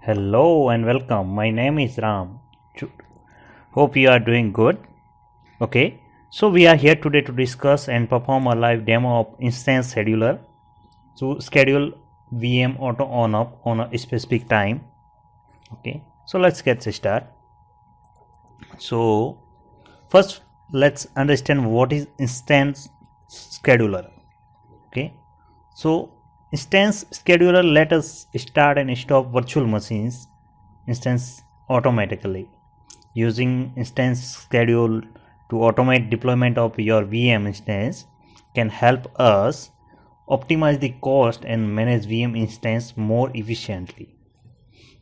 Hello and welcome. My name is Ram. Hope you are doing good. Okay, so we are here today to discuss and perform a live demo of instance scheduler to schedule VM auto on off on a specific time. Okay, so let's get started. So first let's understand what is instance scheduler. Okay, so instance scheduler let us start and stop virtual machines instance automatically. Using instance schedule to automate deployment of your VM instance can help us optimize the cost and manage VM instance more efficiently.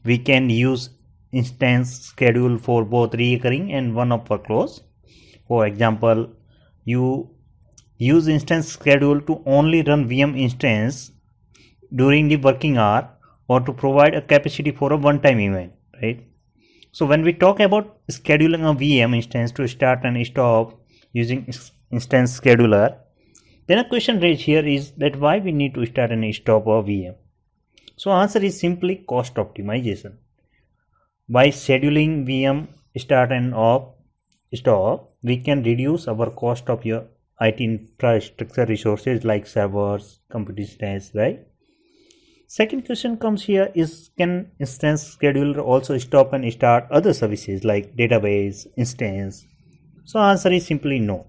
We can use instance schedule for both recurring and one-off workloads. For example, you use instance schedule to only run VM instance during the working hour or to provide a capacity for a one-time event, right? So when we talk about scheduling a VM instance to start and stop using instance scheduler, then a question raised here is that why we need to start and stop a VM. So answer is simply cost optimization. By scheduling VM start and stop, we can reduce our cost of your IT infrastructure resources like servers, computer instance, right? Second question comes here is, can instance scheduler also stop and start other services like database, instance? So answer is simply no.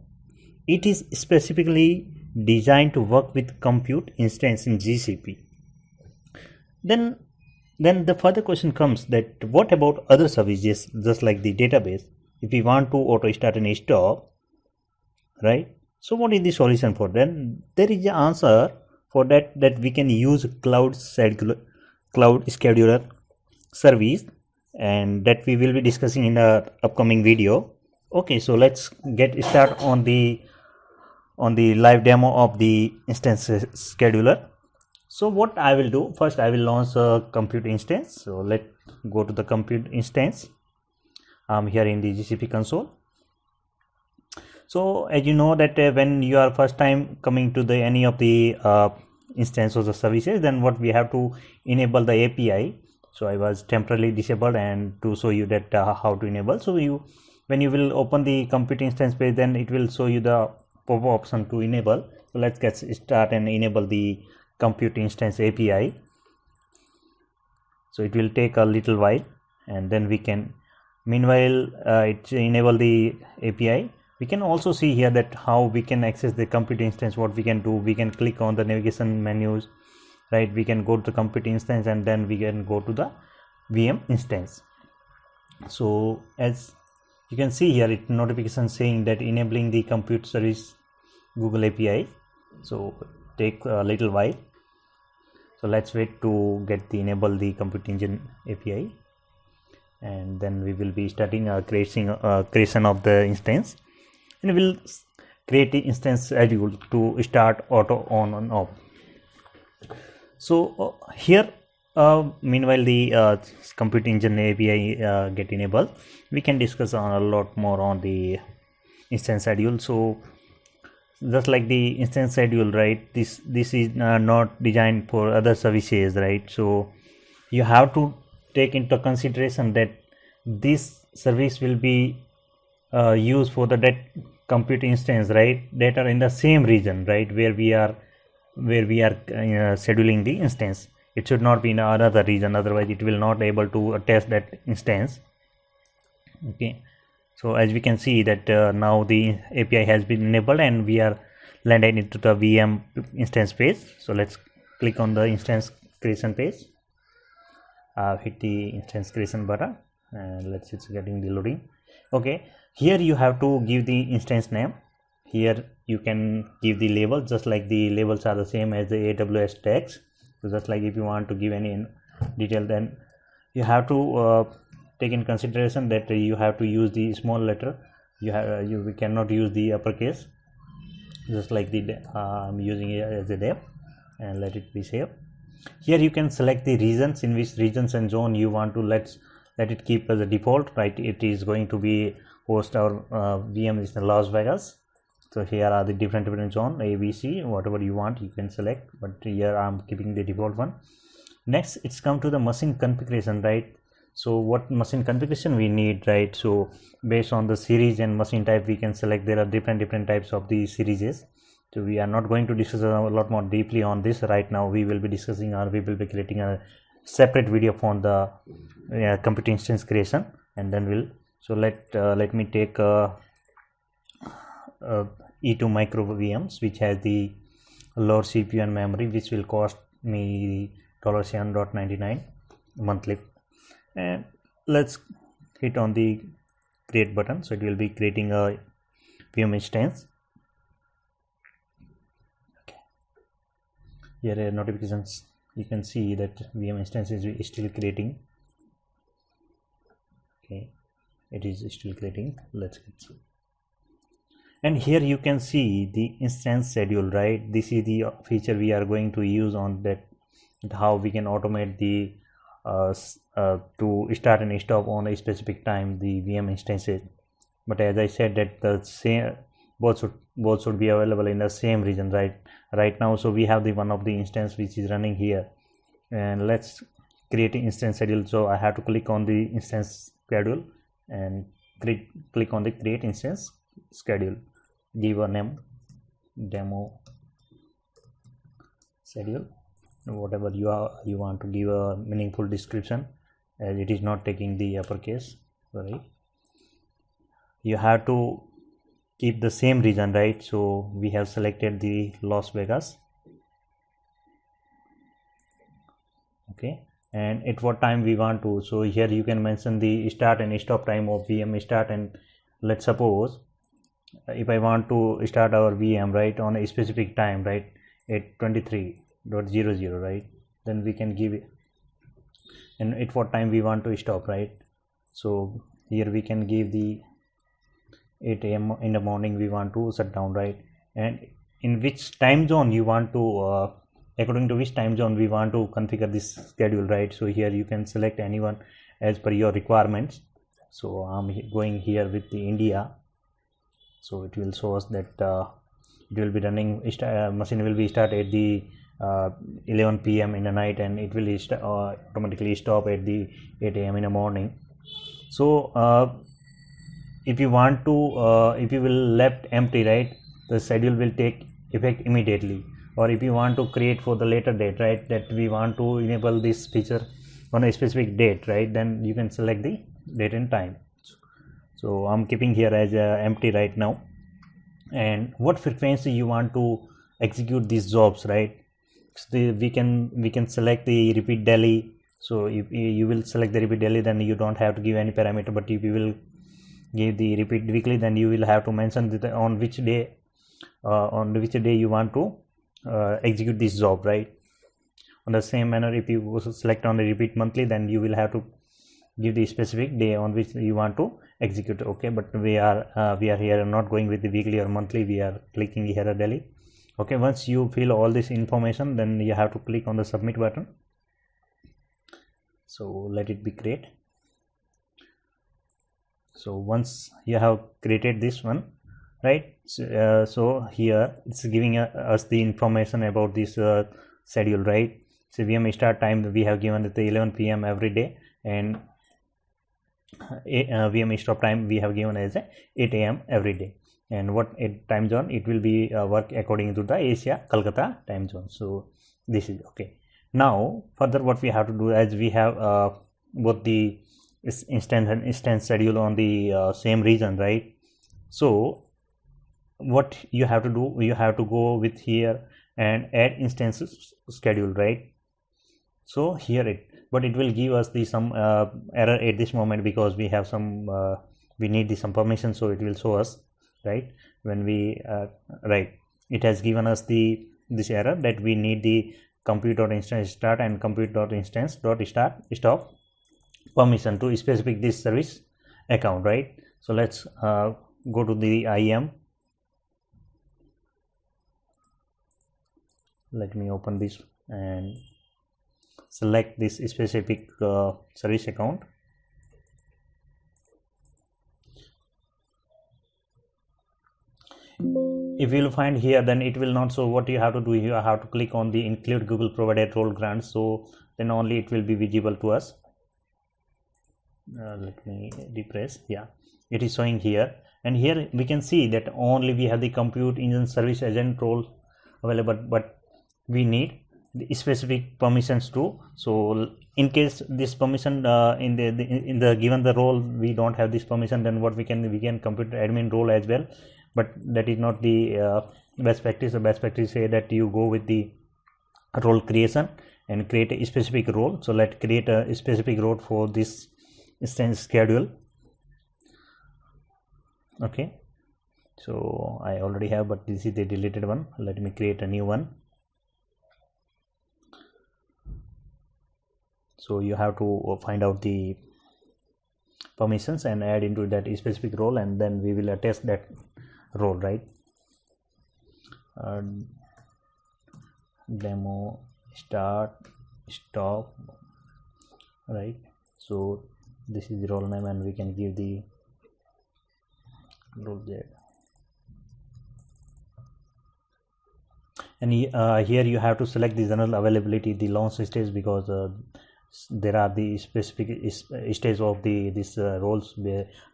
It is specifically designed to work with compute instance in GCP. Then the further question comes that what about other services just like the database? If we want to auto start and stop, right? So what is the solution for that? There is an answer for that we can use cloud scheduler service, and that we will be discussing in the upcoming video. Okay, so let's get start on the live demo of the instance scheduler. So what I will do first, I will launch a compute instance. So let's go to the compute instance. I'm here in the GCP console. So as you know that when you are first time coming to the any of the instance of the services, then what we have to enable the API. So I was temporarily disabled, and to show you that how to enable. So when you will open the compute instance page, then it will show you the pop-up option to enable. So let's get start and enable the compute instance API. So it will take a little while, and then we can meanwhile it enable the API. We can also see here that how we can access the compute instance. What we can do, we can click on the navigation menus, right? We can go to the compute instance, and then we can go to the VM instance. So as you can see here, it notification saying that enabling the compute service Google API. So take a little while. So let's wait to get the enable the compute engine API, and then we will be starting creation of the instance. And we will create the instance schedule to start auto on and off. So here meanwhile the compute engine API get enabled, we can discuss on a lot more on the instance schedule. So just like the instance schedule, right, this is not designed for other services, right? So you have to take into consideration that this service will be used for the compute instance, right, that are in the same region, right, where we are scheduling the instance. It should not be in another region, otherwise it will not able to attach that instance. Okay, so as we can see that now the API has been enabled, and we are landed into the VM instance page. So let's click on the instance creation page, hit the instance creation button, and let's it's getting the loading. Okay, here you have to give the instance name. Here you can give the label, just like the labels are the same as the AWS tags. So just like if you want to give any detail, then you have to take in consideration that you have to use the small letter. We cannot use the uppercase, just like the I'm using it as a dev, and let it be saved. Here you can select the regions, in which regions and zone you want to let it keep as a default, right? It is going to be host our VM is in Las Vegas. So here are the different zone A, B, C, whatever you want you can select, but here I'm keeping the default one. Next, it's come to the machine configuration, right? So what machine configuration we need, right? So based on the series and machine type, we can select. There are different types of the series. So we are not going to discuss a lot more deeply on this right now. We will be discussing, or we will be creating a separate video on the computer instance creation, and then we'll. So let me take E2 micro VMs, which has the lower CPU and memory, which will cost me $7.99 monthly, and let's hit on the create button. So it will be creating a VM instance. Okay, here are notifications. You can see that VM instance is still creating. Okay, it is still creating. Let's get through. And here you can see the instance schedule, right? This is the feature we are going to use on that, how we can automate the to start and stop on a specific time the VM instances. But as I said, that the same both should be available in the same region, right now. So we have the one of the instance which is running here, and let's create an instance schedule. So I have to click on the instance schedule and click on the create instance schedule, give a name, demo schedule, whatever you want to give a meaningful description, as it is not taking the uppercase. Sorry, you have to keep the same region, right? So we have selected the Las Vegas. Okay, and at what time we want to. So here you can mention the start and stop time of VM start, and let's suppose if I want to start our VM, right, on a specific time, right, at 23.00, right, then we can give it, and at what time we want to stop, right? So here we can give the 8 a.m. in the morning we want to shut down, right? And in which time zone you want to according to which time zone we want to configure this schedule, right? So here you can select anyone as per your requirements. So I'm going here with the India. So it will show us that it will be running, machine will be start at the 11 p.m. in the night, and it will automatically stop at the 8 a.m. in the morning. So if you want to if you will left empty, right, the schedule will take effect immediately. Or if you want to create for the later date, right, that we want to enable this feature on a specific date, right, then you can select the date and time. So I'm keeping here as empty right now. And what frequency you want to execute these jobs, right? So we can select the repeat daily. So if you will select the repeat daily, then you don't have to give any parameter. But if you will give the repeat weekly, then you will have to mention on which day you want to execute this job, right? On the same manner, if you select on the repeat monthly, then you will have to give the specific day on which you want to execute. Okay, but we are here not going with the weekly or monthly, we are clicking here daily. Okay, once you fill all this information, then you have to click on the submit button. So let it be create. So once you have created this one, right, so here it's giving us the information about this schedule, right? So VM start time we have given at the 11 p.m. every day, and VM stop time we have given as 8 a.m. every day. And what time zone it will be work according to the Asia Kolkata time zone. So this is okay. Now further what we have to do, as we have both the instance and instance schedule on the same region, right? So what you have to do, you have to go with here and add instances schedule, right? So here but it will give us the some error at this moment, because we have some we need some permission. So it will show us, right, when we right, it has given us this error that we need the compute.instance start and compute.instance.stop permission to specific this service account, right? So let's go to the IAM. Let me open this and select this specific service account. If you will find here, then it will not. So what you have to do, you have to click on the include Google provided role grants. So then only it will be visible to us. Let me refresh. Yeah, it is showing here, and here we can see that only we have the compute engine service agent role available, but we need the specific permissions too. So in case this permission in the given the role we don't have this permission, then what we can compute admin role as well, but that is not the best practice. The best practice say that you go with the role creation and create a specific role. So let's create a specific role for this instance schedule. Okay, so I already have, but this is the deleted one. Let me create a new one. So you have to find out the permissions and add into that specific role, and then we will attach that role, right? Demo start stop, right? So this is the role name, and we can give the role there. And here you have to select the general availability, the launch stage, because there are the specific stage of this roles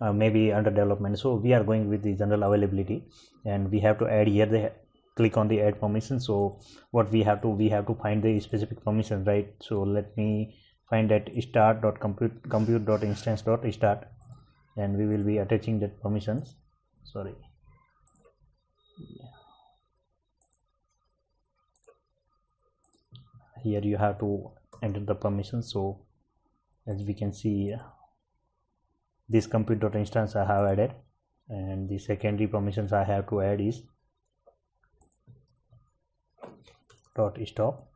maybe under development. So we are going with the general availability, and we have to add here click on the add permission. So what we have to find the specific permission, right? So let me find that start.compute.instance.start, and we will be attaching that permissions. Sorry, here you have to enter the permissions. So as we can see, this compute.instance I have added, and the secondary permissions I have to add is .stop.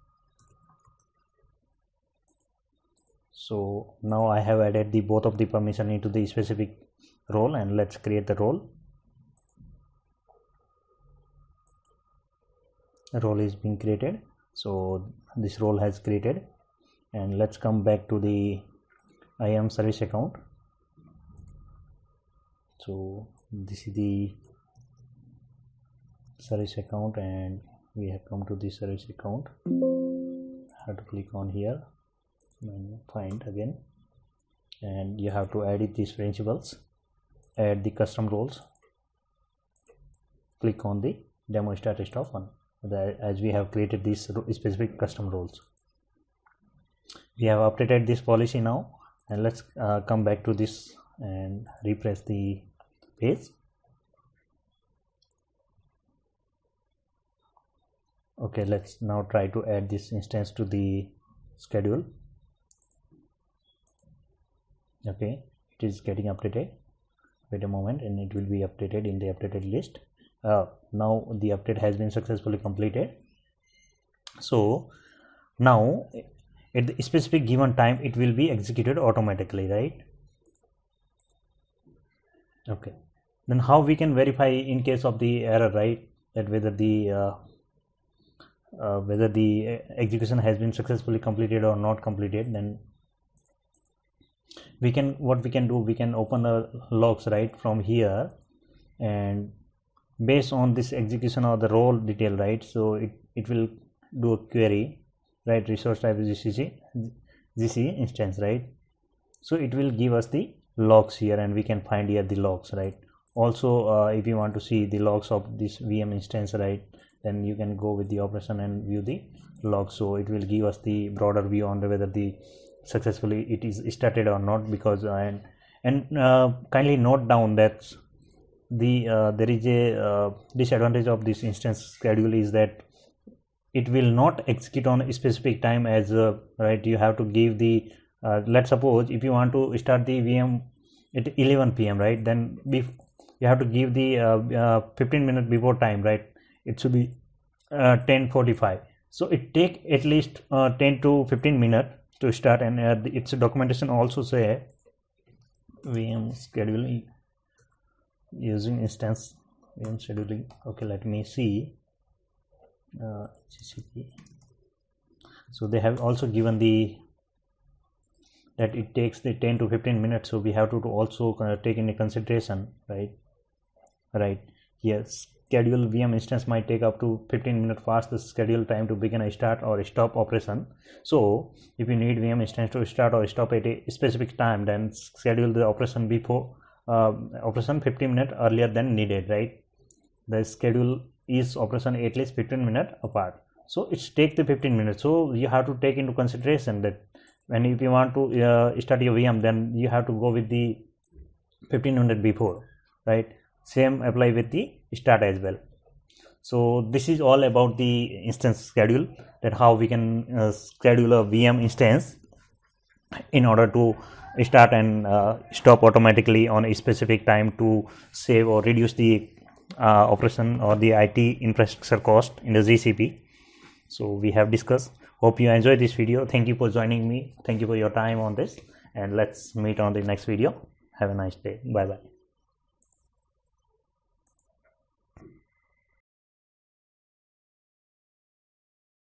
So now I have added the both of the permission into the specific role, and let's create the role. The role is being created. So this role has created, and let's come back to the IAM service account. So this is the service account, and we have come to the service account. I have to click on here and find again, and you have to edit these principals, add the custom roles, click on the demo start stop one, as we have created these specific custom roles. We have updated this policy now, and let's come back to this and refresh the page. Okay, let's now try to add this instance to the schedule. Okay, it is getting updated. Wait a moment, and it will be updated in the updated list. Now the update has been successfully completed. So now at the specific given time it will be executed automatically, right? Okay, then how we can verify in case of the error, right, that whether the execution has been successfully completed or not completed? Then we can open the logs right from here, and based on this execution of the role detail, right, so it will do a query, right, resource type is GCE instance, right? So it will give us the logs here, and we can find here the logs, right? Also if you want to see the logs of this VM instance, right, then you can go with the operation and view the logs. So it will give us the broader view on whether the successfully it is started or not, because and kindly note down that there is a disadvantage of this instance schedule is that it will not execute on a specific time as right. You have to give the let's suppose if you want to start the VM at 11 p.m. right, then you have to give the 15 minutes before time, right? It should be 10:45. So it take at least 10 to 15 minutes to start, and its documentation also say VM scheduling using instance VM scheduling. Okay, let me see GCP. So they have also given that it takes the 10 to 15 minutes, so we have to also take into consideration, right? Yes, schedule VM instance might take up to 15 minutes past the scheduled time to begin a start or stop operation. So if you need VM instance to start or stop at a specific time, then schedule the operation before operation 15 minutes earlier than needed, right? The schedule is operation at least 15 minutes apart, so it's take the 15 minutes. So you have to take into consideration that when if you want to start your VM, then you have to go with the 15 minutes before, right? Same apply with the start as well. So this is all about the instance schedule, that how we can schedule a VM instance in order to start and stop automatically on a specific time to save or reduce the operation or the IT infrastructure cost in the GCP. So we have discussed. Hope you enjoyed this video. Thank you for joining me. Thank you for your time on this, and let's meet on the next video. Have a nice day. Bye bye.